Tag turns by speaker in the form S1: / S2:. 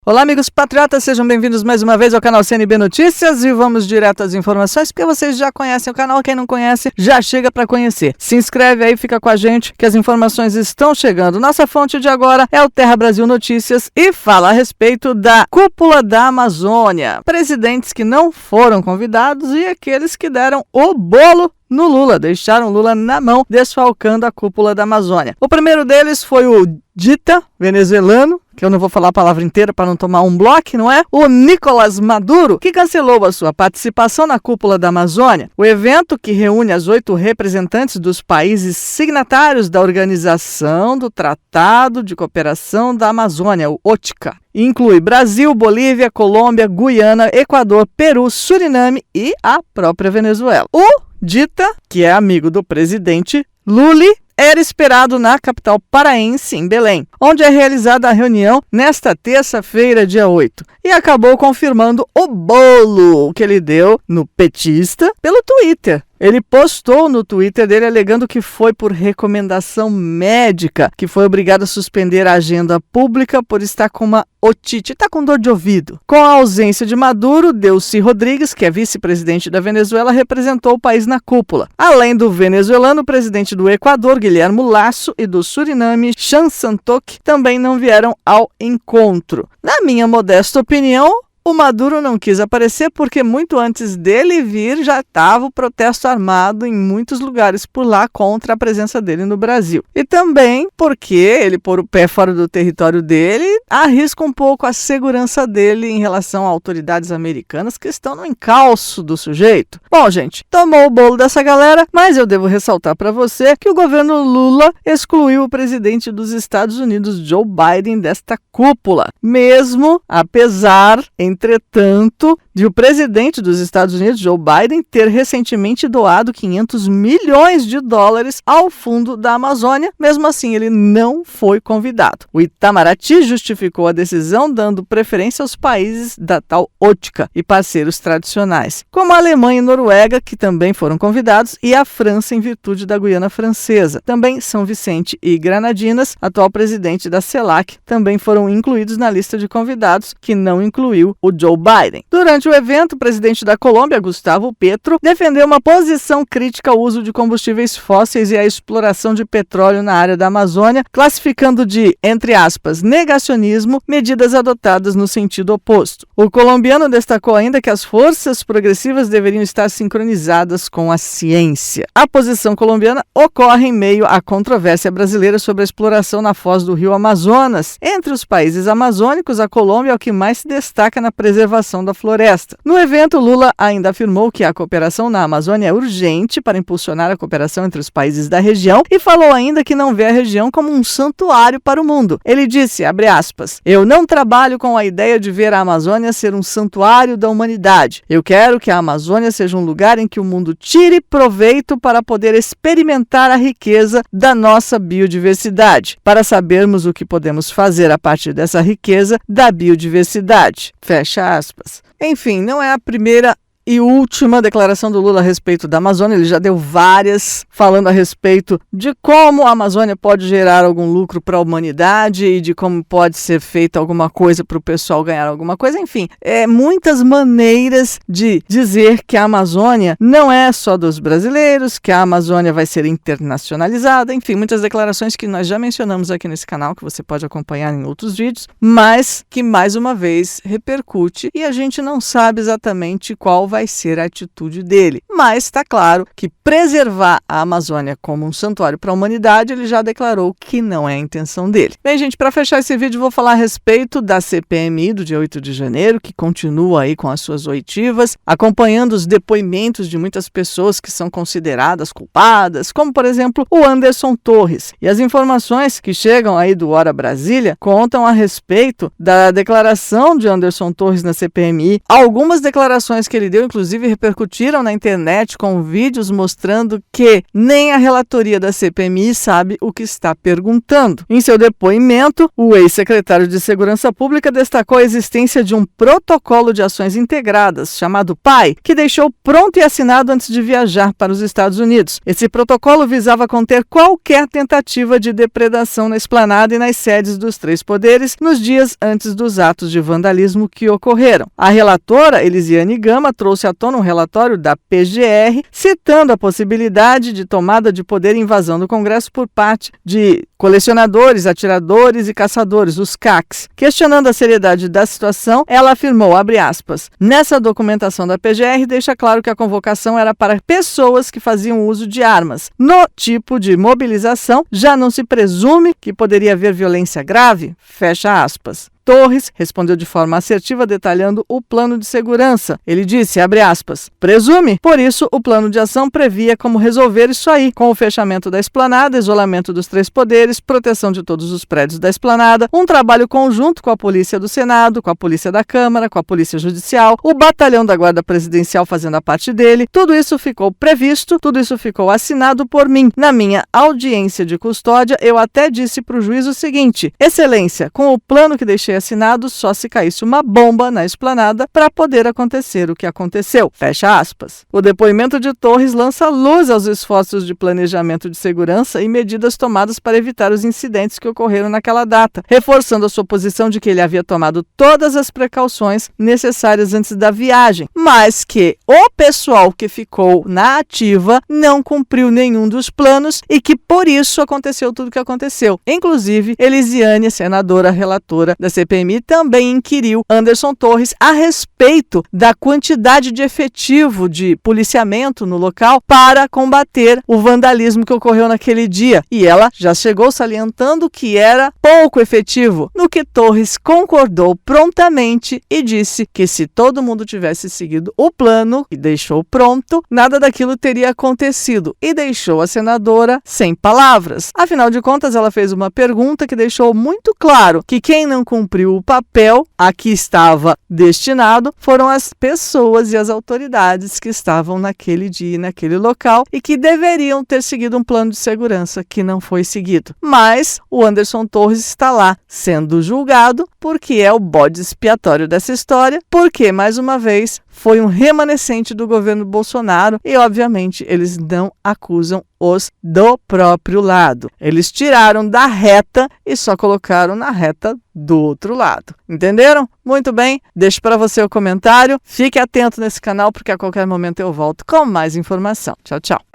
S1: Olá, amigos patriotas, sejam bem-vindos mais uma vez ao canal CNB Notícias e vamos direto às informações, porque vocês já conhecem o canal, quem não conhece já chega para conhecer. Se inscreve aí, fica com a gente que as informações estão chegando. Nossa fonte de agora é o Terra Brasil Notícias e fala a respeito da Cúpula da Amazônia. Presidentes que não foram convidados e aqueles que deram o bolo no Lula, deixaram Lula na mão, desfalcando a Cúpula da Amazônia. O primeiro deles foi o Dita, venezuelano, que eu não vou falar a palavra inteira para não tomar um bloco, não é? O Nicolás Maduro, que cancelou a sua participação na Cúpula da Amazônia. O evento, que reúne as 8 representantes dos países signatários da Organização do Tratado de Cooperação da Amazônia, o OTCA. Inclui Brasil, Bolívia, Colômbia, Guiana, Equador, Peru, Suriname e a própria Venezuela. O Dita, que é amigo do presidente Lula, era esperado na capital paraense, em Belém, onde é realizada a reunião nesta terça-feira, dia 8. E acabou confirmando o bolo que ele deu no petista pelo Twitter. Ele postou no Twitter dele alegando que foi por recomendação médica que foi obrigado a suspender a agenda pública por estar com uma otite, está com dor de ouvido. Com a ausência de Maduro, Delcy Rodrigues, que é vice-presidente da Venezuela, representou o país na cúpula. Além do venezuelano, o presidente do Equador, Guilherme Lasso, e do Suriname, Chan Santok, também não vieram ao encontro. Na minha modesta opinião, o Maduro não quis aparecer porque muito antes dele vir já estava o protesto armado em muitos lugares por lá contra a presença dele no Brasil. E também porque ele pôr o pé fora do território dele arrisca um pouco a segurança dele em relação a autoridades americanas que estão no encalço do sujeito. Bom, gente, tomou o bolo dessa galera, mas eu devo ressaltar para você que o governo Lula excluiu o presidente dos Estados Unidos, Joe Biden, desta cúpula. Mesmo, entretanto, de o presidente dos Estados Unidos, Joe Biden, ter recentemente doado 500 milhões de dólares ao Fundo da Amazônia, mesmo assim ele não foi convidado. O Itamaraty justificou a decisão dando preferência aos países da tal OTCA e parceiros tradicionais, como a Alemanha e Noruega, que também foram convidados, e a França em virtude da Guiana Francesa. Também São Vicente e Granadinas, atual presidente da CELAC, também foram incluídos na lista de convidados, que não incluiu o Joe Biden. Durante o evento, o presidente da Colômbia, Gustavo Petro, defendeu uma posição crítica ao uso de combustíveis fósseis e à exploração de petróleo na área da Amazônia, classificando de, entre aspas, negacionismo, medidas adotadas no sentido oposto. O colombiano destacou ainda que as forças progressivas deveriam estar sincronizadas com a ciência. A posição colombiana ocorre em meio à controvérsia brasileira sobre a exploração na foz do rio Amazonas. Entre os países amazônicos, a Colômbia é o que mais se destaca na preservação da floresta. No evento, Lula ainda afirmou que a cooperação na Amazônia é urgente para impulsionar a cooperação entre os países da região e falou ainda que não vê a região como um santuário para o mundo. Ele disse, abre aspas, eu não trabalho com a ideia de ver a Amazônia ser um santuário da humanidade. Eu quero que a Amazônia seja um lugar em que o mundo tire proveito para poder experimentar a riqueza da nossa biodiversidade, para sabermos o que podemos fazer a partir dessa riqueza da biodiversidade. Fecha aspas. Enfim, não é a primeira e última declaração do Lula a respeito da Amazônia. Ele já deu várias falando a respeito de como a Amazônia pode gerar algum lucro para a humanidade e de como pode ser feita alguma coisa para o pessoal ganhar alguma coisa. Enfim, muitas maneiras de dizer que a Amazônia não é só dos brasileiros, que a Amazônia vai ser internacionalizada. Enfim, muitas declarações que nós já mencionamos aqui nesse canal, que você pode acompanhar em outros vídeos, mas que mais uma vez repercute e a gente não sabe exatamente qual vai ser a atitude dele. Mas está claro que preservar a Amazônia como um santuário para a humanidade, ele já declarou que não é a intenção dele. Bem, gente, para fechar esse vídeo, vou falar a respeito da CPMI do dia 8 de janeiro, que continua aí com as suas oitivas, acompanhando os depoimentos de muitas pessoas que são consideradas culpadas, como, por exemplo, o Anderson Torres. E as informações que chegam aí do Hora Brasília contam a respeito da declaração de Anderson Torres na CPMI, algumas declarações que ele deu aconteceu, inclusive repercutiram na internet com vídeos mostrando que nem a relatoria da CPMI sabe o que está perguntando. Em seu depoimento, o ex-secretário de Segurança Pública destacou a existência de um protocolo de ações integradas, chamado PAI, que deixou pronto e assinado antes de viajar para os Estados Unidos. Esse protocolo visava conter qualquer tentativa de depredação na esplanada e nas sedes dos três poderes nos dias antes dos atos de vandalismo que ocorreram. A relatora, Elisiane Gama, trouxe à tona um relatório da PGR, citando a possibilidade de tomada de poder e invasão do Congresso por parte de colecionadores, atiradores e caçadores, os CACs. Questionando a seriedade da situação, ela afirmou, abre aspas, nessa documentação da PGR deixa claro que a convocação era para pessoas que faziam uso de armas. No tipo de mobilização, já não se presume que poderia haver violência grave? Fecha aspas. Torres respondeu de forma assertiva detalhando o plano de segurança. Ele disse, abre aspas, presume, por isso o plano de ação previa como resolver isso aí, com o fechamento da esplanada, isolamento dos três poderes, proteção de todos os prédios da esplanada, um trabalho conjunto com a Polícia do Senado, com a Polícia da Câmara, com a Polícia Judicial, o batalhão da Guarda Presidencial fazendo a parte dele. Tudo isso ficou previsto, tudo isso ficou assinado por mim. Na minha audiência de custódia, eu até disse para o juiz o seguinte, Excelência, com o plano que deixei assinado, só se caísse uma bomba na esplanada para poder acontecer o que aconteceu. Fecha aspas. O depoimento de Torres lança luz aos esforços de planejamento de segurança e medidas tomadas para evitar os incidentes que ocorreram naquela data, reforçando a sua posição de que ele havia tomado todas as precauções necessárias antes da viagem, mas que o pessoal que ficou na ativa não cumpriu nenhum dos planos e que por isso aconteceu tudo o que aconteceu. Inclusive, Elisiane, senadora relatora da CPMI, também inquiriu Anderson Torres a respeito da quantidade de efetivo de policiamento no local para combater o vandalismo que ocorreu naquele dia. E ela já chegou salientando que era pouco efetivo, no que Torres concordou prontamente e disse que se todo mundo tivesse seguido o plano e deixou pronto, nada daquilo teria acontecido e deixou a senadora sem palavras. Afinal de contas, ela fez uma pergunta que deixou muito claro que quem não cumpriu o papel a que estava destinado foram as pessoas e as autoridades que estavam naquele dia, naquele local e que deveriam ter seguido um plano de segurança que não foi seguido. Mas o Anderson Torres está lá sendo julgado porque é o bode expiatório dessa história, porque, mais uma vez, foi um remanescente do governo Bolsonaro e, obviamente, eles não acusam os do próprio lado. Eles tiraram da reta e só colocaram na reta do outro lado. Entenderam? Muito bem, deixo para você o comentário. Fique atento nesse canal porque a qualquer momento eu volto com mais informação. Tchau, tchau.